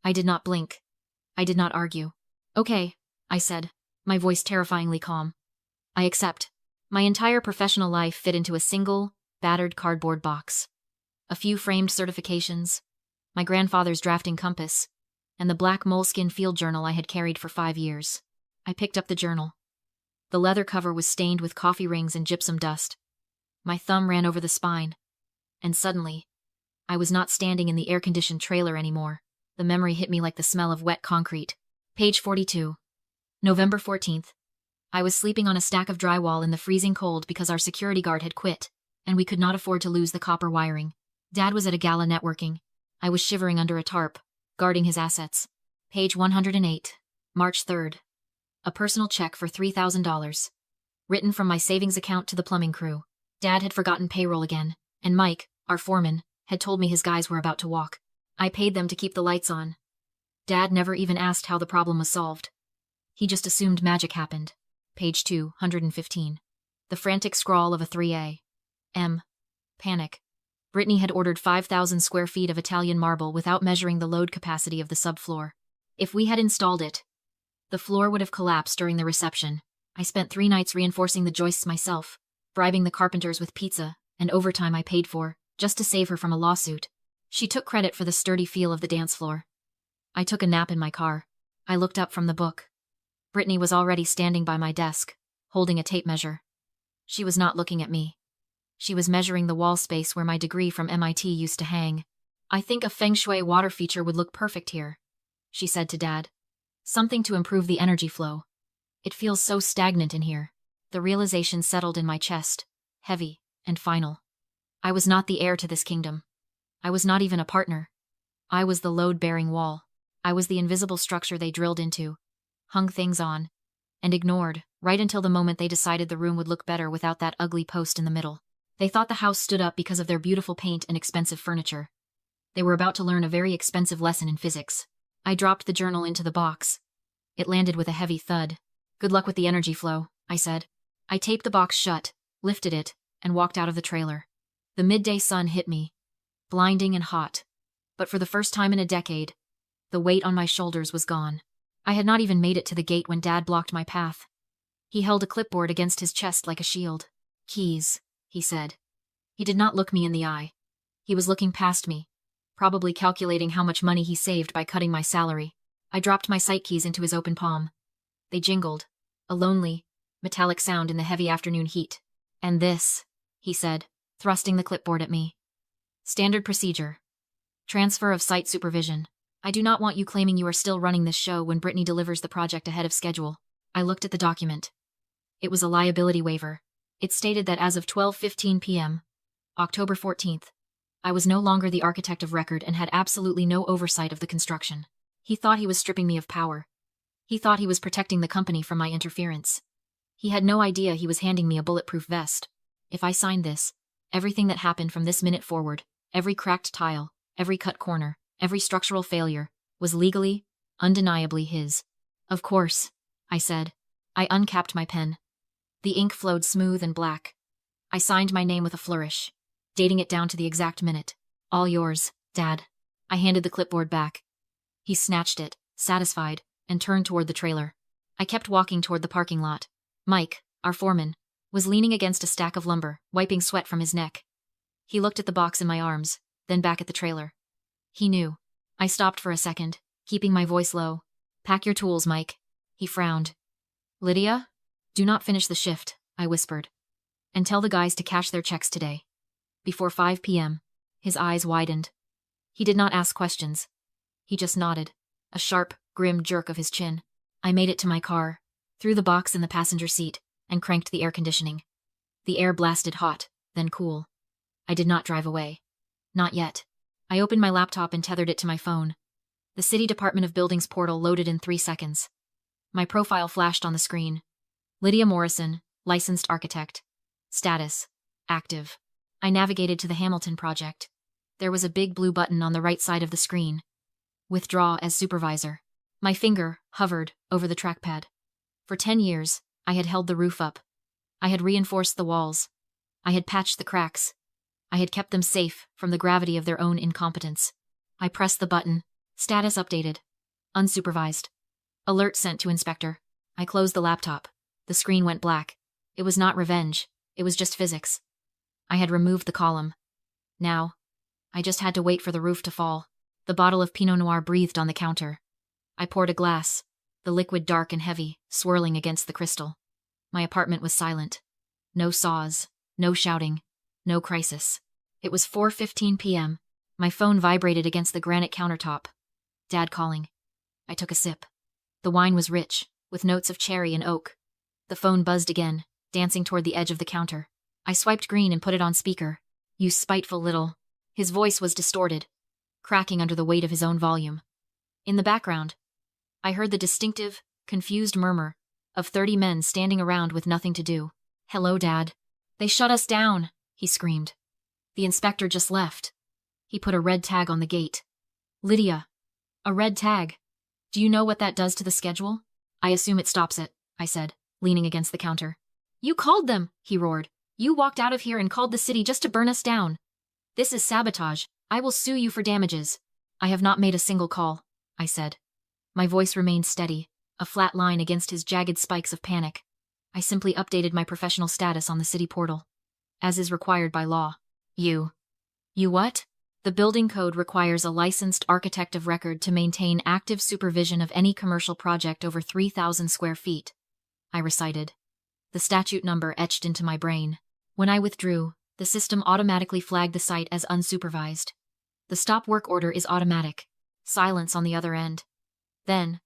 I did not blink. I did not argue. Okay, I said, my voice terrifyingly calm. I accept. My entire professional life fit into a single, battered cardboard box. A few framed certifications, my grandfather's drafting compass, and the black moleskin field journal I had carried for 5 years. I picked up the journal. The leather cover was stained with coffee rings and gypsum dust. My thumb ran over the spine. And suddenly, I was not standing in the air-conditioned trailer anymore. The memory hit me like the smell of wet concrete. Page 42. November 14th. I was sleeping on a stack of drywall in the freezing cold because our security guard had quit, and we could not afford to lose the copper wiring. Dad was at a gala networking. I was shivering under a tarp, guarding his assets. Page 108. March 3rd. A personal check for $3,000. Written from my savings account to the plumbing crew. Dad had forgotten payroll again, and Mike, our foreman, had told me his guys were about to walk. I paid them to keep the lights on. Dad never even asked how the problem was solved. He just assumed magic happened. Page 215. The frantic scrawl of a 3A. M. Panic. Brittany had ordered 5,000 square feet of Italian marble without measuring the load capacity of the subfloor. If we had installed it, the floor would have collapsed during the reception. I spent 3 nights reinforcing the joists myself, bribing the carpenters with pizza and overtime I paid for, just to save her from a lawsuit. She took credit for the sturdy feel of the dance floor. I took a nap in my car. I looked up from the book. Brittany was already standing by my desk, holding a tape measure. She was not looking at me. She was measuring the wall space where my degree from MIT used to hang. I think a feng shui water feature would look perfect here, she said to Dad. Something to improve the energy flow. It feels so stagnant in here. The realization settled in my chest, heavy and final. I was not the heir to this kingdom. I was not even a partner. I was the load-bearing wall. I was the invisible structure they drilled into, hung things on, and ignored, right until the moment they decided the room would look better without that ugly post in the middle. They thought the house stood up because of their beautiful paint and expensive furniture. They were about to learn a very expensive lesson in physics. I dropped the journal into the box. It landed with a heavy thud. Good luck with the energy flow, I said. I taped the box shut, lifted it, and walked out of the trailer. The midday sun hit me, blinding and hot. But for the first time in a decade, the weight on my shoulders was gone. I had not even made it to the gate when Dad blocked my path. He held a clipboard against his chest like a shield. Keys, he said. He did not look me in the eye. He was looking past me, probably calculating how much money he saved by cutting my salary. I dropped my sight keys into his open palm. They jingled, a lonely, metallic sound in the heavy afternoon heat. And this, he said, thrusting the clipboard at me. Standard procedure. Transfer of site supervision. I do not want you claiming you are still running this show when Brittany delivers the project ahead of schedule. I looked at the document. It was a liability waiver. It stated that as of 12:15 p.m., October 14th, I was no longer the architect of record and had absolutely no oversight of the construction. He thought he was stripping me of power. He thought he was protecting the company from my interference. He had no idea he was handing me a bulletproof vest. If I signed this, everything that happened from this minute forward, every cracked tile, every cut corner, every structural failure, was legally, undeniably his. Of course, I said. I uncapped my pen. The ink flowed smooth and black. I signed my name with a flourish, dating it down to the exact minute. All yours, Dad. I handed the clipboard back. He snatched it, satisfied, and turned toward the trailer. I kept walking toward the parking lot. Mike, our foreman, was leaning against a stack of lumber, wiping sweat from his neck. He looked at the box in my arms, then back at the trailer. He knew. I stopped for a second, keeping my voice low. Pack your tools, Mike. He frowned. Lydia? Do not finish the shift, I whispered. And tell the guys to cash their checks today. Before 5 p.m., his eyes widened. He did not ask questions. He just nodded, a sharp, grim jerk of his chin. I made it to my car, threw the box in the passenger seat, and cranked the air conditioning. The air blasted hot, then cool. I did not drive away. Not yet. I opened my laptop and tethered it to my phone. The City Department of Buildings portal loaded in 3 seconds. My profile flashed on the screen. Lydia Morrison, licensed architect. Status: active. I navigated to the Hamilton project. There was a big blue button on the right side of the screen. Withdraw as supervisor. My finger hovered over the trackpad. For 10 years, I had held the roof up. I had reinforced the walls. I had patched the cracks. I had kept them safe from the gravity of their own incompetence. I pressed the button, Status updated. Unsupervised. Alert sent to inspector. I closed the laptop. The screen went black. It was not revenge. It was just physics. I had removed the column. Now, I just had to wait for the roof to fall. The bottle of Pinot Noir breathed on the counter. I poured a glass, the liquid dark and heavy, swirling against the crystal. My apartment was silent. No saws, no shouting, no crisis. It was 4:15 p.m. My phone vibrated against the granite countertop. Dad calling. I took a sip. The wine was rich, with notes of cherry and oak. The phone buzzed again, dancing toward the edge of the counter. I swiped green and put it on speaker. You spiteful little... His voice was distorted, cracking under the weight of his own volume. In the background, I heard the distinctive, confused murmur of 30 men standing around with nothing to do. Hello, Dad. They shut us down, he screamed. The inspector just left. He put a red tag on the gate. Lydia. A red tag. Do you know what that does to the schedule? I assume it stops it, I said, leaning against the counter. You called them, he roared. You walked out of here and called the city just to burn us down. This is sabotage. I will sue you for damages. I have not made a single call, I said. My voice remained steady, a flat line against his jagged spikes of panic. I simply updated my professional status on the city portal, as is required by law. You what? The building code requires a licensed architect of record to maintain active supervision of any commercial project over 3,000 square feet, I recited. The statute number etched into my brain. When I withdrew, the system automatically flagged the site as unsupervised. The stop work order is automatic. Silence on the other end. Then,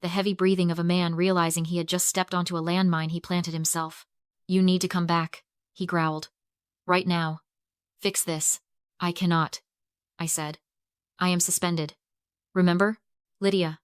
the heavy breathing of a man realizing he had just stepped onto a landmine he planted himself. You need to come back, he growled. Right now. Fix this. I cannot, I said. I am suspended. Remember? Lydia.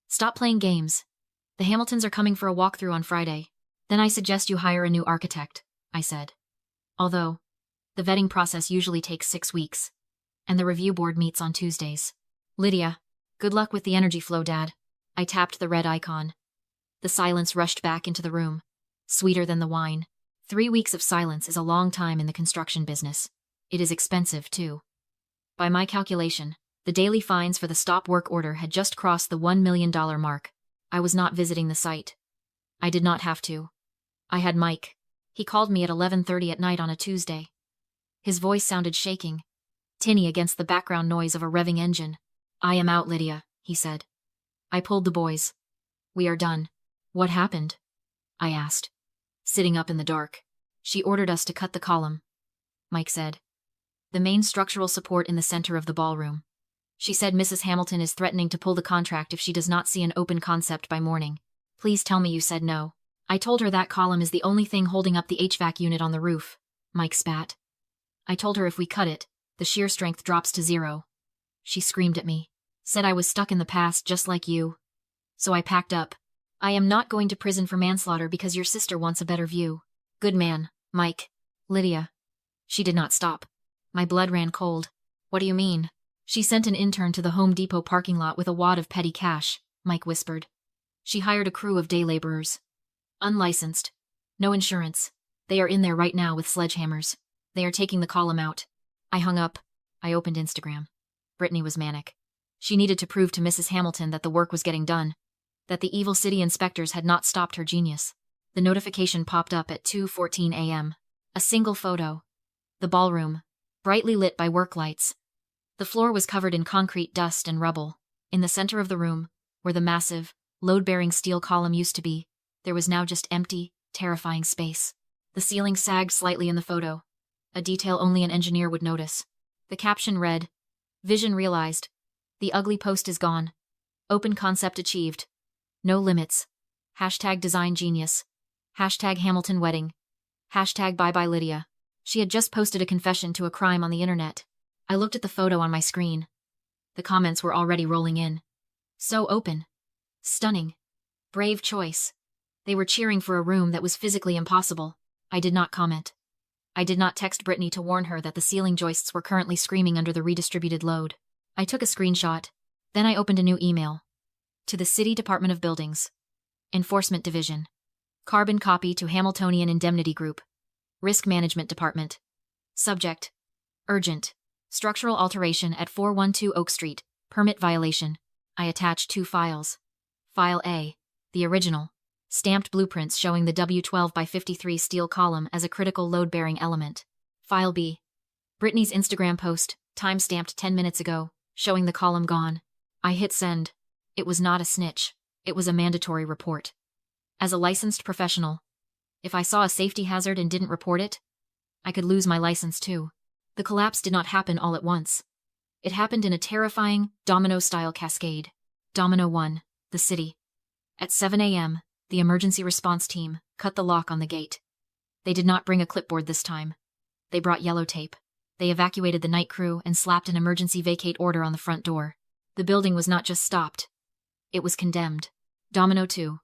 Stop playing games. The Hamiltons are coming for a walkthrough on Friday. Then I suggest you hire a new architect, I said. Although, the vetting process usually takes 6 weeks, and the review board meets on Tuesdays. Lydia, good luck with the energy flow, Dad. I tapped the red icon. The silence rushed back into the room, sweeter than the wine. 3 weeks of silence is a long time in the construction business. It is expensive, too. By my calculation, the daily fines for the stop work order had just crossed the $1 million mark. I was not visiting the site. I did not have to. I had Mike. He called me at 11:30 at night on a Tuesday. His voice sounded shaking, tinny against the background noise of a revving engine. I am out, Lydia, he said. I pulled the boys. We are done. What happened? I asked. Sitting up in the dark. She ordered us to cut the column, Mike said. The main structural support in the center of the ballroom. She said Mrs. Hamilton is threatening to pull the contract if she does not see an open concept by morning. Please tell me you said no. I told her that column is the only thing holding up the HVAC unit on the roof, Mike spat. I told her if we cut it, the shear strength drops to 0. She screamed at me, said I was stuck in the past just like you. So I packed up. I am not going to prison for manslaughter because your sister wants a better view. Good man, Mike. Lydia. She did not stop. My blood ran cold. What do you mean? She sent an intern to the Home Depot parking lot with a wad of petty cash, Mike whispered. She hired a crew of day laborers. Unlicensed. No insurance. They are in there right now with sledgehammers. They are taking the column out. I hung up. I opened Instagram. Brittany was manic. She needed to prove to Mrs. Hamilton that the work was getting done, that the evil city inspectors had not stopped her genius. The notification popped up at 2:14 a.m. A single photo. The ballroom, brightly lit by work lights. The floor was covered in concrete dust and rubble. In the center of the room, where the massive, load-bearing steel column used to be, there was now just empty, terrifying space. The ceiling sagged slightly in the photo, a detail only an engineer would notice. The caption read, Vision realized. The ugly post is gone. Open concept achieved. No limits. Hashtag design genius. Hashtag Hamilton wedding. Hashtag bye bye Lydia. She had just posted a confession to a crime on the internet. I looked at the photo on my screen. The comments were already rolling in. So open. Stunning. Brave choice. They were cheering for a room that was physically impossible. I did not comment. I did not text Brittany to warn her that the ceiling joists were currently screaming under the redistributed load. I took a screenshot. Then I opened a new email. To the City Department of Buildings. Enforcement Division. Carbon copy to Hamiltonian Indemnity Group. Risk Management Department. Subject. Urgent. Structural alteration at 412 Oak Street. Permit violation. I attached 2 files. File A, the original, stamped blueprints showing the W12 by 53 steel column as a critical load-bearing element. File B, Brittany's Instagram post, time-stamped 10 minutes ago, showing the column gone. I hit send. It was not a snitch. It was a mandatory report. As a licensed professional, if I saw a safety hazard and didn't report it, I could lose my license too. The collapse did not happen all at once. It happened in a terrifying, domino-style cascade. Domino 1, the city. At 7 a.m., the emergency response team cut the lock on the gate. They did not bring a clipboard this time. They brought yellow tape. They evacuated the night crew and slapped an emergency vacate order on the front door. The building was not just stopped. It was condemned. Domino 2,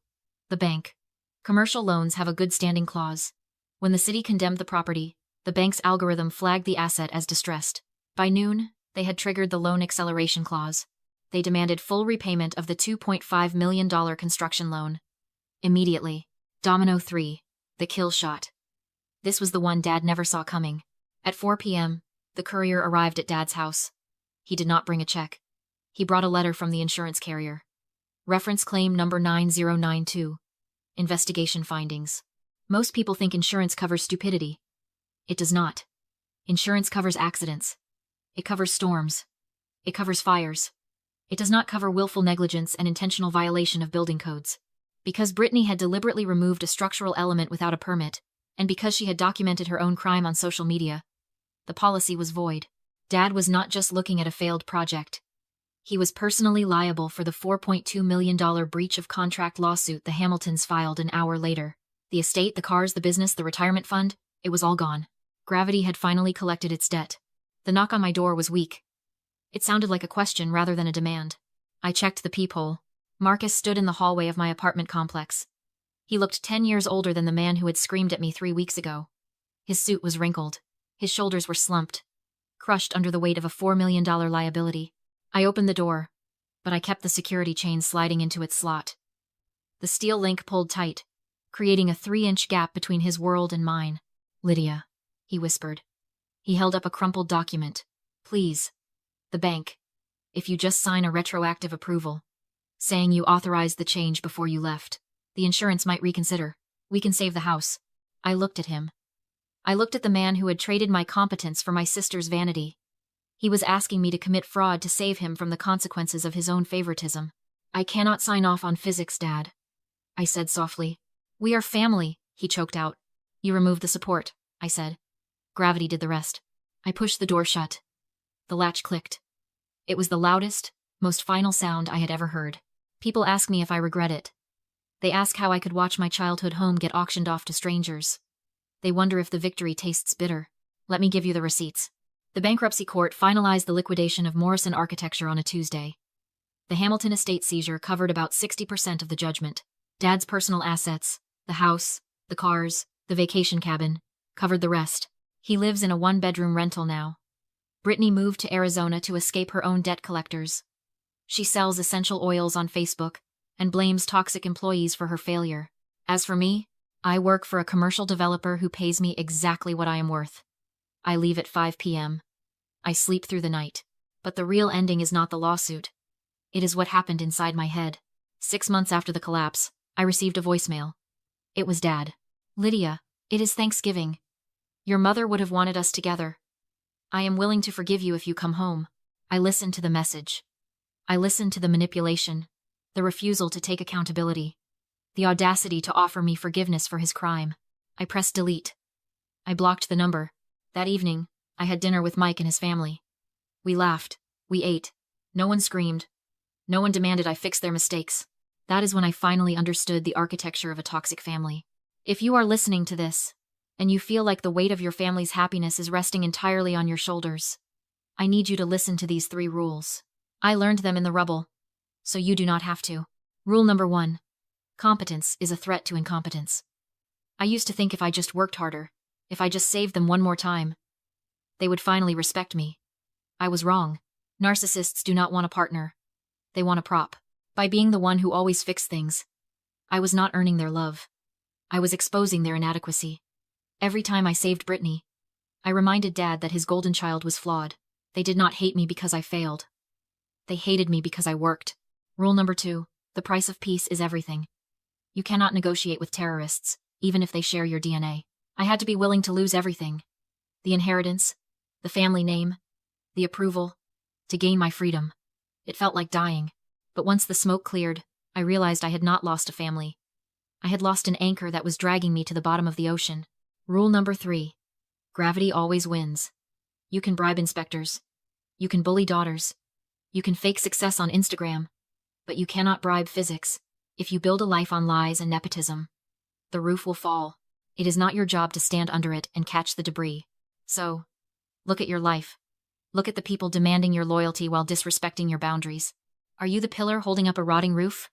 the bank. Commercial loans have a good standing clause. When the city condemned the property, the bank's algorithm flagged the asset as distressed. By noon, they had triggered the loan acceleration clause. They demanded full repayment of the $2.5 million construction loan. Immediately. Domino 3, the kill shot. This was the one Dad never saw coming. At 4 p.m., the courier arrived at Dad's house. He did not bring a check. He brought a letter from the insurance carrier. Reference claim number 9092. Investigation findings. Most people think insurance covers stupidity. It does not. Insurance covers accidents. It covers storms. It covers fires. It does not cover willful negligence and intentional violation of building codes. Because Brittany had deliberately removed a structural element without a permit, and because she had documented her own crime on social media, the policy was void. Dad was not just looking at a failed project. He was personally liable for the $4.2 million breach of contract lawsuit the Hamiltons filed an hour later. The estate, the cars, the business, the retirement fund, it was all gone. Gravity had finally collected its debt. The knock on my door was weak. It sounded like a question rather than a demand. I checked the peephole. Marcus stood in the hallway of my apartment complex. He looked 10 years older than the man who had screamed at me 3 weeks ago. His suit was wrinkled. His shoulders were slumped, crushed under the weight of a $4 million liability. I opened the door, but I kept the security chain sliding into its slot. The steel link pulled tight, creating a 3-inch gap between his world and mine. "Lydia," he whispered. He held up a crumpled document. "Please. The bank. If you just sign a retroactive approval, saying you authorized the change before you left, the insurance might reconsider. We can save the house." I looked at him. I looked at the man who had traded my competence for my sister's vanity. He was asking me to commit fraud to save him from the consequences of his own favoritism. "I cannot sign off on physics, Dad," I said softly. "We are family," he choked out. "You removed the support," I said. "Gravity did the rest." I pushed the door shut. The latch clicked. It was the loudest, most final sound I had ever heard. People ask me if I regret it. They ask how I could watch my childhood home get auctioned off to strangers. They wonder if the victory tastes bitter. Let me give you the receipts. The bankruptcy court finalized the liquidation of Morrison Architecture on a Tuesday. The Hamilton estate seizure covered about 60% of the judgment. Dad's personal assets, the house, the cars, the vacation cabin, covered the rest. He lives in a 1-bedroom rental now. Brittany moved to Arizona to escape her own debt collectors. She sells essential oils on Facebook and blames toxic employees for her failure. As for me, I work for a commercial developer who pays me exactly what I am worth. I leave at 5 p.m. I sleep through the night. But the real ending is not the lawsuit. It is what happened inside my head. 6 months after the collapse, I received a voicemail. It was Dad. "Lydia, it is Thanksgiving. Your mother would have wanted us together. I am willing to forgive you if you come home." I listened to the message. I listened to the manipulation, the refusal to take accountability, the audacity to offer me forgiveness for his crime. I pressed delete. I blocked the number. That evening, I had dinner with Mike and his family. We laughed. We ate. No one screamed. No one demanded I fix their mistakes. That is when I finally understood the architecture of a toxic family. If you are listening to this, and you feel like the weight of your family's happiness is resting entirely on your shoulders, I need you to listen to these 3 rules. I learned them in the rubble, so you do not have to. Rule number 1. Competence is a threat to incompetence. I used to think if I just worked harder, if I just saved them one more time, they would finally respect me. I was wrong. Narcissists do not want a partner. They want a prop. By being the one who always fixed things, I was not earning their love. I was exposing their inadequacy. Every time I saved Brittany, I reminded Dad that his golden child was flawed. They did not hate me because I failed. They hated me because I worked. Rule number 2. The price of peace is everything. You cannot negotiate with terrorists, even if they share your DNA. I had to be willing to lose everything. The inheritance, the family name, the approval, to gain my freedom. It felt like dying. But once the smoke cleared, I realized I had not lost a family. I had lost an anchor that was dragging me to the bottom of the ocean. Rule number 3. Gravity always wins. You can bribe inspectors. You can bully daughters. You can fake success on Instagram. But you cannot bribe physics. If you build a life on lies and nepotism, the roof will fall. It is not your job to stand under it and catch the debris. So, look at your life. Look at the people demanding your loyalty while disrespecting your boundaries. Are you the pillar holding up a rotting roof?